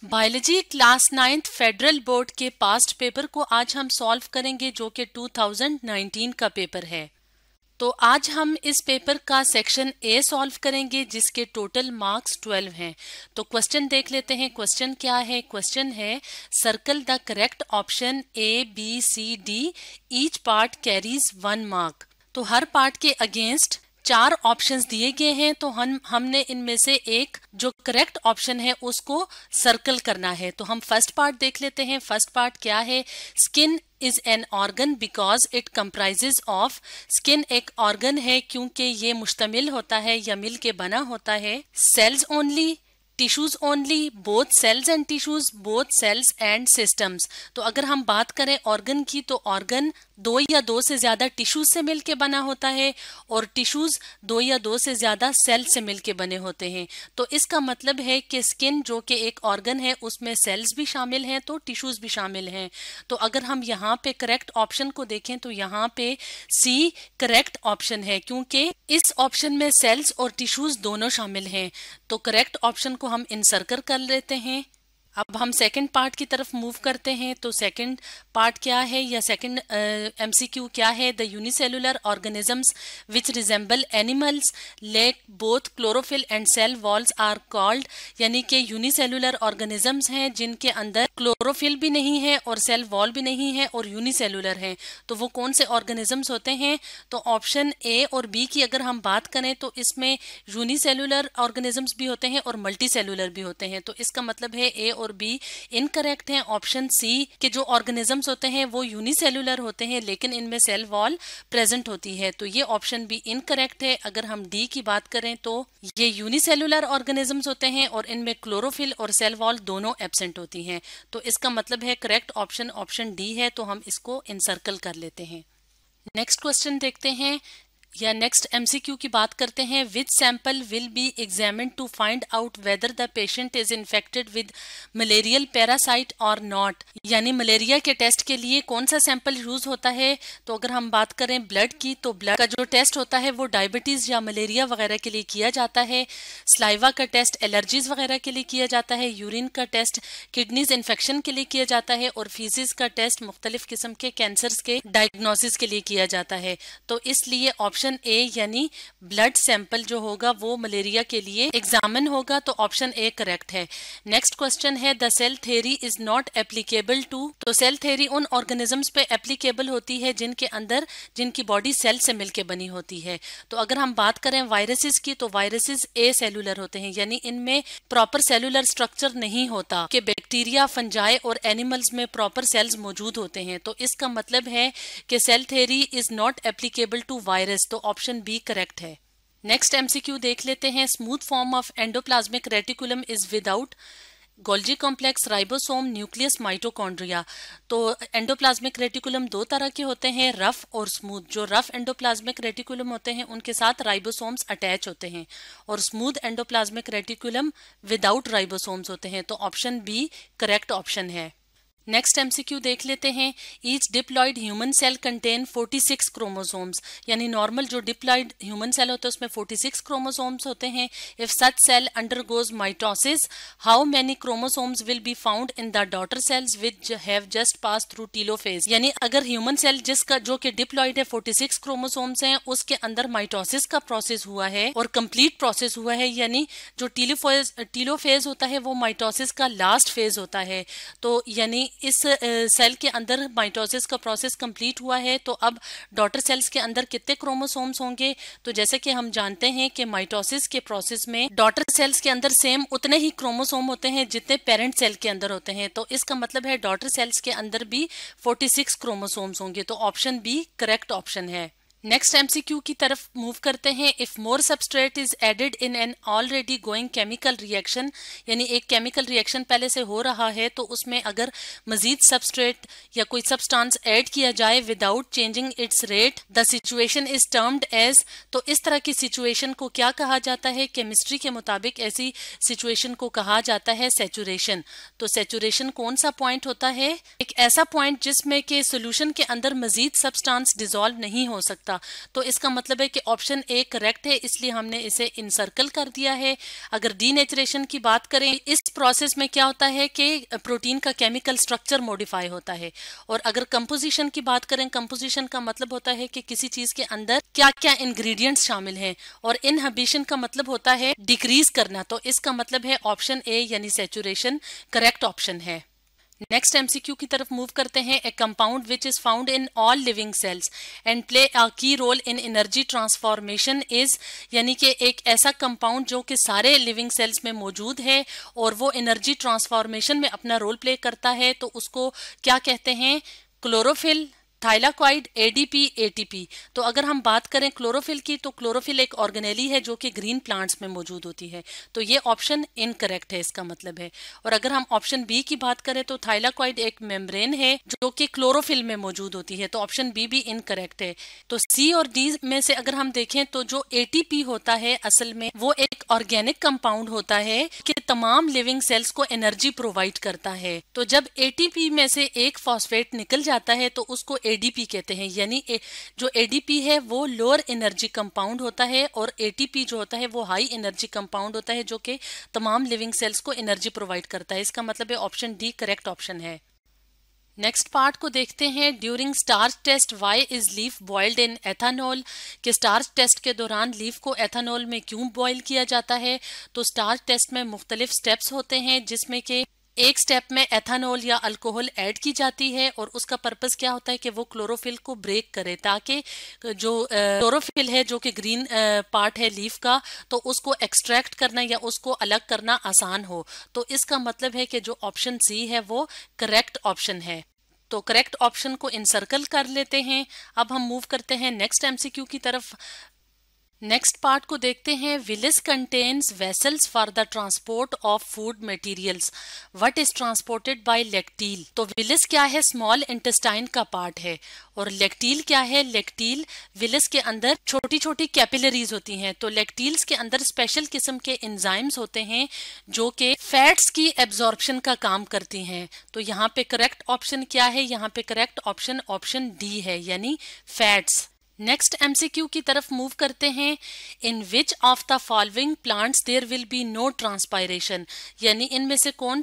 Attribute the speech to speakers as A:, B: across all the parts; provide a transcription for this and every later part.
A: Biology class 9th federal board के past paper को आज हम सॉल्व करेंगे जो कि 2019 का पेपर है। तो आज हम इस पेपर का सेक्शन ए सॉल्व करेंगे जिसके टोटल मार्क्स 12 हैं। तो क्वेश्चन देख लेते हैं। क्वेश्चन क्या है? क्वेश्चन है circle the correct option A B C D, each part carries 1 mark. तो हर पार्ट के अगेंस्ट 4 ऑप्शंस दिए गए हैं, तो हमने इनमें से एक जो करेक्ट ऑप्शन है उसको सर्कल करना है। तो हम फर्स्ट पार्ट देख लेते हैं। फर्स्ट पार्ट क्या है? Skin is an organ because it comprises of. Skin एक ऑर्गन है क्योंकि ये मुश्तमिल होता है या मिल के बना होता है cells only, tissues only, both cells and tissues, both cells and systems. तो अगर हम बात करें ऑर्गन की, तो ऑर्गन 2 या 2 से ज्यादा टिश्यूज से मिलके बना होता है और टिश्यूज 2 या 2 से ज्यादा सेल से मिलके बने होते हैं। तो इसका मतलब है कि स्किन जो कि एक ऑर्गन है उसमें सेल्स भी शामिल हैं तो टिश्यूज भी शामिल हैं। तो अगर हम यहाँ पे करेक्ट ऑप्शन को देखें तो यहाँ पे सी करेक्ट ऑप्शन है क्योंकि इस ऑप्शन में सेल्स और टिश्यूज दोनों शामिल हैं। तो करेक्ट ऑप्शन को हम इनसर्कल कर लेते हैं। अब हम सेकंड पार्ट की तरफ मूव करते हैं। तो सेकंड पार्ट क्या है या सेकंड एमसीक्यू क्या है? The unicellular organisms which resemble animals lack both chlorophyll and cell walls are called. यानी कि यूनिसेलुलर ऑर्गेनिजम्स हैं जिनके अंदर क्लोरोफिल भी नहीं है और सेल वॉल भी नहीं है और यूनिसेलुलर हैं। तो वो कौन से ऑर्गेनिजम्स होते हैं? तो ऑप्शन ए और बी की अगर हम बात करें तो इसमें यूनिसेलुलर ऑर्गेनिजम्स भी होते हैं और मल्टी सेलुलर भी होते हैं। तो इसका मतलब है ए और बी इनकरेक्ट है। ऑप्शन सी के जो ऑर्गेनिजम्स होते हैं वो यूनिसेलुलर होते हैं लेकिन इनमें सेल वॉल प्रेजेंट होती है। तो ये ऑप्शन भी इनकरेक्ट है। अगर हम डी की बात करें तो ये यूनिसेलुलर ऑर्गेनिजम्स होते हैं और इनमें क्लोरोफिल और सेल वॉल दोनों एब्सेंट होती हैं। तो इसका मतलब है करेक्ट ऑप्शन ऑप्शन डी है। तो हम इसको इनसर्कल कर लेते हैं। नेक्स्ट क्वेश्चन देखते हैं या नेक्स्ट एमसीक्यू की बात करते हैं। Which sample will be examined to find out whether the patient is infected with malarial parasite और नॉट। यानी मलेरिया के टेस्ट के लिए कौन सा सैंपल यूज होता है? तो अगर हम बात करें ब्लड की तो ब्लड का जो टेस्ट होता है वो डायबिटीज या मलेरिया वगैरह के लिए किया जाता है। स्लाइवा का टेस्ट एलर्जीज वगैरह के लिए किया जाता है। यूरिन का टेस्ट किडनीज इन्फेक्शन के लिए किया जाता है और फीसिस का टेस्ट मुख्तलिफ किस्म के कैंसर्स के डायग्नोसिस के लिए किया जाता है। तो इसलिए ऑप्शन ए यानी ब्लड सैंपल जो होगा वो मलेरिया के लिए एग्जामिन होगा। तो ऑप्शन ए करेक्ट है। नेक्स्ट क्वेश्चन है the cell theory is not applicable to. तो सेल थ्योरी उन ऑर्गेनिजम्स पे एप्लीकेबल होती है जिनके अंदर जिनकी बॉडी सेल से मिलकर बनी होती है। तो अगर हम बात करें वायरसेस की तो वायरसेस ए सेलुलर होते हैं यानी इनमें प्रॉपर सेलुलर स्ट्रक्चर नहीं होता कि बैक्टीरिया, फंजाई और एनिमल्स में प्रॉपर सेल्स मौजूद होते हैं। तो इसका मतलब है कि cell theory is not applicable to virus. तो ऑप्शन बी करेक्ट है। नेक्स्ट एमसीक्यू देख लेते हैं। Smooth form of endoplasmic reticulum is without Golgi complex, ribosome, nucleus, mitochondria. तो एंडोप्लाज्मिक रेटिकुलम 2 तरह के होते हैं, रफ और स्मूथ। जो रफ एंडोप्लाज्मिक रेटिकुलम होते हैं उनके साथ राइबोसोम्स अटैच होते हैं और smooth endoplasmic reticulum without ribosomes होते हैं। तो ऑप्शन बी करेक्ट ऑप्शन है। नेक्स्ट एमसीक्यू देख लेते हैं। Each diploid human cell contain 46 chromosomes. यानी नॉर्मल जो डिप्लॉयड ह्यूमन सेल होता है उसमें 46 क्रोमोसोम्स होते हैं। If such cell undergoes mitosis how many chromosomes will be found in the daughter cells which have just pass through telophase. यानी अगर human cell जिसका जो कि डिप्लॉयड है 46 क्रोमोसोम्स हैं उसके अंदर माइटोसिस का प्रोसेस हुआ है और कंप्लीट प्रोसेस हुआ है, यानी जो टीलोफेज होता है वो माइटोसिस का लास्ट फेज होता है। तो यानी इस सेल के अंदर माइटोसिस का प्रोसेस कंप्लीट हुआ है। तो अब डॉटर सेल्स के अंदर कितने क्रोमोसोम्स होंगे? तो जैसे कि हम जानते हैं कि माइटोसिस के प्रोसेस में डॉटर सेल्स के अंदर सेम उतने ही क्रोमोसोम होते हैं जितने पेरेंट सेल के अंदर होते हैं। तो इसका मतलब है डॉटर सेल्स के अंदर भी 46 क्रोमोसोम्स होंगे। तो ऑप्शन बी करेक्ट ऑप्शन है। नेक्स्ट एमसीक्यू की तरफ मूव करते हैं। If more substrate is added in an already going chemical reaction, यानी एक केमिकल रिएक्शन पहले से हो रहा है तो उसमें अगर मजीद सबस्ट्रेट या कोई सब्सटेंस ऐड किया जाए without changing its rate the situation is termed as. तो इस तरह की सिचुएशन को क्या कहा जाता है? केमिस्ट्री के मुताबिक ऐसी सिचुएशन को कहा जाता है सैचुरेशन। तो सैचुरेशन कौन सा पॉइंट होता है? एक ऐसा पॉइंट जिसमें के सोल्यूशन के अंदर मजीद सब्सटेंस डिसॉल्व नहीं हो सकता सकता। तो इसका मतलब है कि ऑप्शन ए करेक्ट है, इसलिए हमने इसे इनसर्कल कर दिया है। अगर डीनेचरेशन की बात करें, इस प्रोसेस में क्या होता है कि प्रोटीन का केमिकल स्ट्रक्चर मॉडिफाई होता है। और अगर कंपोजिशन की बात करें, कंपोजिशन का मतलब होता है कि किसी चीज के अंदर क्या क्या इंग्रेडिएंट्स शामिल हैं। और इनहिबिशन का मतलब होता है डिक्रीज करना। तो इसका मतलब है ऑप्शन ए यानी सैचुरेशन करेक्ट ऑप्शन है। नेक्स्ट एमसीक्यू की तरफ मूव करते हैं। A compound which is found in all living cells and play a key role in energy transformation is, यानी कि एक ऐसा कंपाउंड जो कि सारे लिविंग सेल्स में मौजूद है और वो एनर्जी ट्रांसफॉर्मेशन में अपना रोल प्ले करता है, तो उसको क्या कहते हैं? Chlorophyll, thylakoid, ADP, ATP. तो अगर हम बात करें क्लोरोफिल की, तो क्लोरोफिल एक ऑर्गेनेली है जो कि ग्रीन प्लांट्स में मौजूद होती है। तो ये ऑप्शन इनकरेक्ट है, इसका मतलब है। और अगर हम ऑप्शन बी की बात करें, तो थाइलाकॉइड एक मेम्ब्रेन है जो कि क्लोरोफिल में मौजूद होती है। तो ऑप्शन बी भी इनकरेक्ट है। तो सी और डी में से अगर हम देखें तो जो एटीपी होता है असल में वो एक ऑर्गेनिक कंपाउंड होता है कि तमाम लिविंग सेल्स को एनर्जी प्रोवाइड करता है। तो जब एटीपी में से एक फॉस्फेट निकल जाता है तो उसको एडीपी कहते हैं। यानी जो एडीपी है वो लोअर एनर्जी कंपाउंड होता है और एटीपी जो होता है वो हाई एनर्जी कंपाउंड होता है जो कि तमाम लिविंग सेल्स को एनर्जी प्रोवाइड करता है। इसका मतलब है ऑप्शन डी करेक्ट ऑप्शन है। नेक्स्ट पार्ट को देखते हैं। During starch test why is leaf boiled in ethanol, कि स्टार्च टेस्ट के दौरान लीफ को एथानॉल में क्यों बॉयल किया जाता है? तो स्टार्च टेस्ट में मुख्तलिफ स्टेप्स होते हैं जिसमें कि एक स्टेप में एथानॉल या अल्कोहल ऐड की जाती है और उसका पर्पस क्या होता है कि वो क्लोरोफिल को ब्रेक करे, ताकि जो क्लोरोफिल है जो कि ग्रीन पार्ट है लीफ का, तो उसको एक्सट्रैक्ट करना या उसको अलग करना आसान हो। तो इसका मतलब है कि जो ऑप्शन सी है वो करेक्ट ऑप्शन है। तो करेक्ट ऑप्शन को इनसर्कल कर लेते हैं। अब हम मूव करते हैं नेक्स्ट एमसीक्यू की तरफ। नेक्स्ट पार्ट को देखते हैं। Villus contains vessels for the transport of food materials, what is transported by lacteal. तो विलिस क्या है? स्मॉल इंटेस्टाइन का पार्ट है। और लेक्टील क्या है? लेक्टील विलिस के अंदर छोटी छोटी कैपिलरीज होती हैं। तो लेक्टील्स के अंदर स्पेशल किस्म के एंजाइम्स होते हैं जो कि फैट्स की एब्जॉर्प्शन का काम करती हैं। तो यहाँ पे करेक्ट ऑप्शन क्या है? यहाँ पे करेक्ट ऑप्शन ऑप्शन डी है, यानी फैट्स। नेक्स्ट एमसीक्यू की तरफ मूव करते हैं। In which of the following plants there will be no transpiration, यानी इनमें से कौन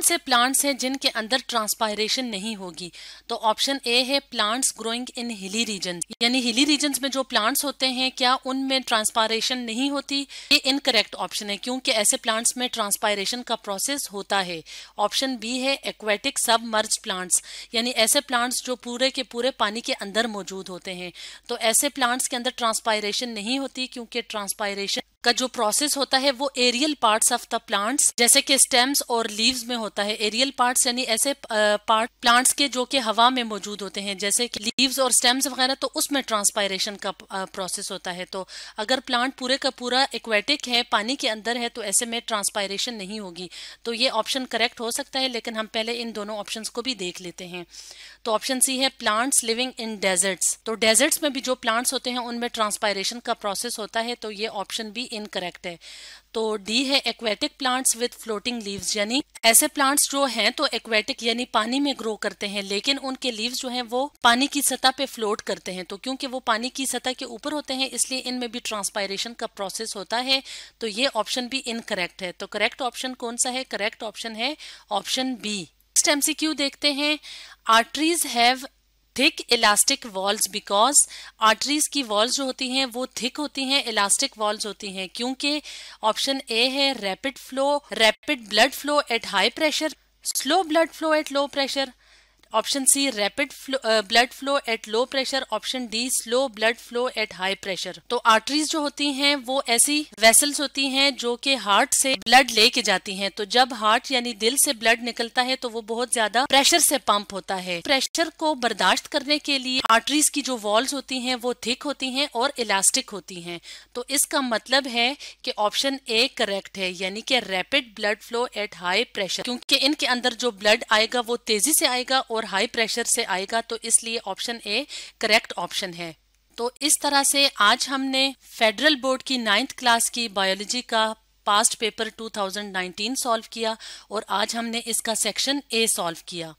A: से प्लांट्स हैं जिनके अंदर ट्रांसपायरेशन नहीं होगी। तो ऑप्शन ए है plants growing in hilly region, यानी हिली रीजन्स में जो प्लांट्स होते हैं क्या उनमें ट्रांसपायरेशन नहीं होती? ये इनकरेक्ट ऑप्शन है क्योंकि ऐसे प्लांट्स में ट्रांसपायरेशन का प्रोसेस होता है। ऑप्शन बी है एक्वेटिक सबमर्ज्ड प्लांट्स, यानी ऐसे प्लांट्स जो पूरे के पूरे पानी के अंदर मौजूद होते हैं। तो ऐसे प्लांट्स के अंदर ट्रांसपायरेशन नहीं होती क्योंकि ट्रांसपायरेशन का जो प्रोसेस होता है वो aerial parts of the plants जैसे कि स्टेम्स और लीव्स में होता है। एरियल पार्ट्स यानी ऐसे पार्ट प्लांट्स के जो कि हवा में मौजूद होते हैं जैसे कि लीव्स और स्टेम्स वगैरह, तो उसमें ट्रांसपायरेशन का प्रोसेस होता है। तो अगर प्लांट पूरे का पूरा एक्वेटिक है, पानी के अंदर है, तो ऐसे में ट्रांसपायरेशन नहीं होगी। तो ये ऑप्शन करेक्ट हो सकता है, लेकिन हम पहले इन दोनों ऑप्शंस को भी देख लेते हैं। तो ऑप्शन सी है प्लांट्स लिविंग इन डेजर्ट्स। तो डेजर्ट्स में भी जो प्लांट्स होते हैं उनमें ट्रांसपायरेशन का प्रोसेस होता है, तो ये ऑप्शन भी इनकरेक्ट है। तो डी है aquatic plants with floating leaves, यानी ऐसे प्लांट्स जो हैं तो एक्वेटिक यानी पानी में ग्रो करते हैं, लेकिन उनके लीव्स जो हैं वो पानी की सतह पे फ्लोट करते हैं। तो क्योंकि वो पानी की सतह के ऊपर होते हैं इसलिए इनमें भी ट्रांसपायरेशन का प्रोसेस होता है। तो ये ऑप्शन भी इनकरेक्ट है। तो करेक्ट ऑप्शन कौन सा है? करेक्ट ऑप्शन है ऑप्शन बी। नेक्स्ट एमसीक्यू देखते हैं। Arteries have thick elastic walls because, arteries की वॉल्स जो होती हैं वो थिक होती हैं, इलास्टिक वॉल्स होती हैं क्योंकि ऑप्शन ए है rapid blood flow at high pressure, slow blood flow at low pressure. Option C rapid blood flow at low pressure. Option D slow blood flow at high pressure. तो arteries जो होती हैं वो ऐसी vessels होती हैं जो कि हार्ट से ब्लड लेके जाती हैं। तो जब हार्ट यानी दिल से ब्लड निकलता है तो वो बहुत ज्यादा प्रेशर से पंप होता है। प्रेशर को बर्दाश्त करने के लिए आर्टरीज की जो वॉल्स होती हैं वो थिक होती हैं और इलास्टिक होती हैं। तो इसका मतलब है कि ऑप्शन ए करेक्ट है, यानी कि rapid blood flow at high pressure, क्योंकि इनके अंदर जो ब्लड आएगा वो तेजी से आएगा और हाई प्रेशर से आएगा। तो इसलिए ऑप्शन ए करेक्ट ऑप्शन है। तो इस तरह से आज हमने फेडरल बोर्ड की 9th क्लास की बायोलॉजी का पास्ट पेपर 2019 सॉल्व किया और आज हमने इसका सेक्शन ए सॉल्व किया।